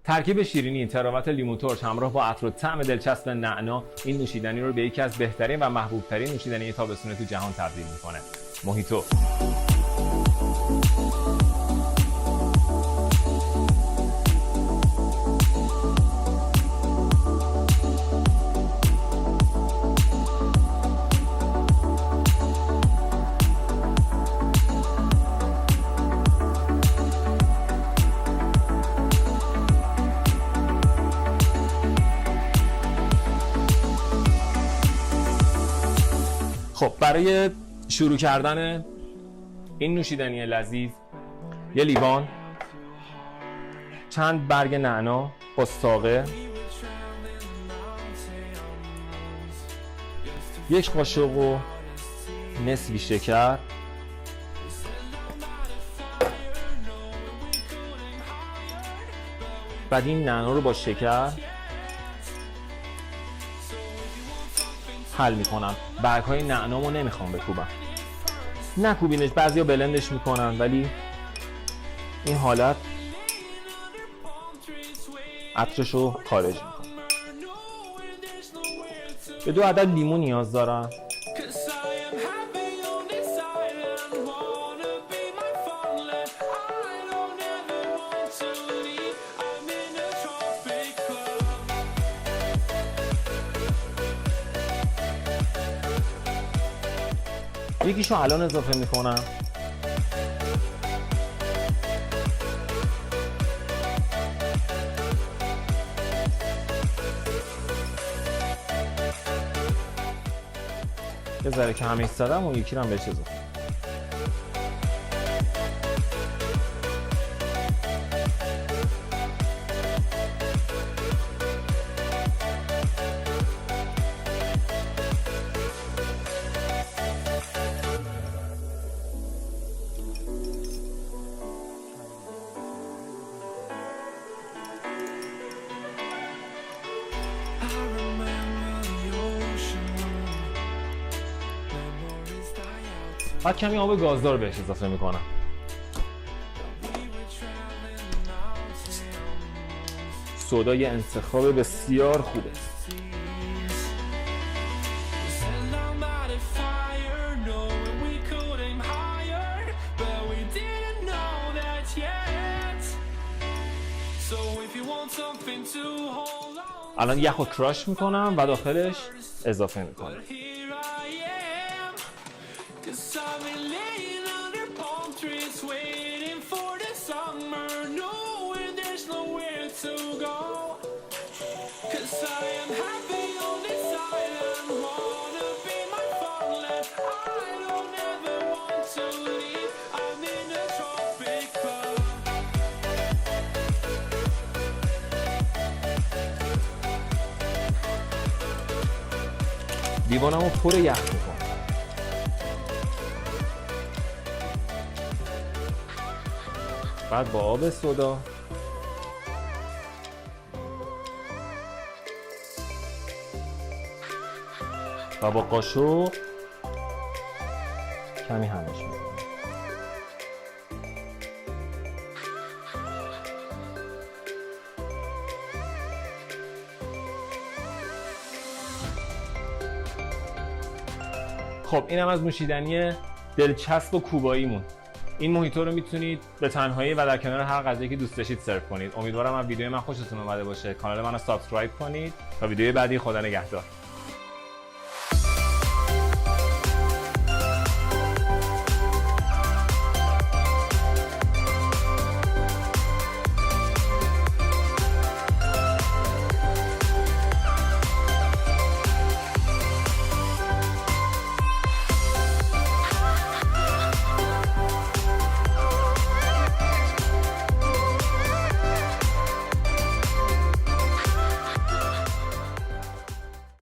ترکیب شیرینی، تراوت لیمو ترش همراه با عطر و طعم دلچسب نعنا این نوشیدنی رو به یکی از بهترین و محبوب‌ترین نوشیدنی تابستونه تو جهان تبدیل می‌کنه. موهیتو. خب برای شروع کردن این نوشیدنی لذیذ یه لیوان، چند برگ نعنا با ساقه، یک قاشق و نصفی شکر، بعد این نعنا رو با شکر حل میکنم. برگ های نعنامو نمیخوام بکوبم، نکوبینش، بعضیا بلندش میکنن ولی این حالت عطرشو خارج میکنه. به 2 عدد لیمو نیاز دارم. یکیشو الان اضافه میکنم. یه ذره که همه ایستادم و یکی رو هم بهش اضافه. بعد کمی آب گازدار بهش اضافه میکنم. سودا یه انتخاب بسیار خوبه. الان یخو کراش میکنم و داخلش اضافه میکنم. لیوانمو پر یخ میکنم. بعد با آب سودا و با قاشق کمی همش میکنم. خب اینم از نوشیدنی دلچسب و کوباییمون. این موهیتو رو میتونید به تنهایی و در کنار هر غذایی که دوست داشتید سرو کنید. امیدوارم از ویدیو من خوشتون اومده باشه. کانال منو سابسکرایب کنید و ویدیوی بعدی خدا نگهدار.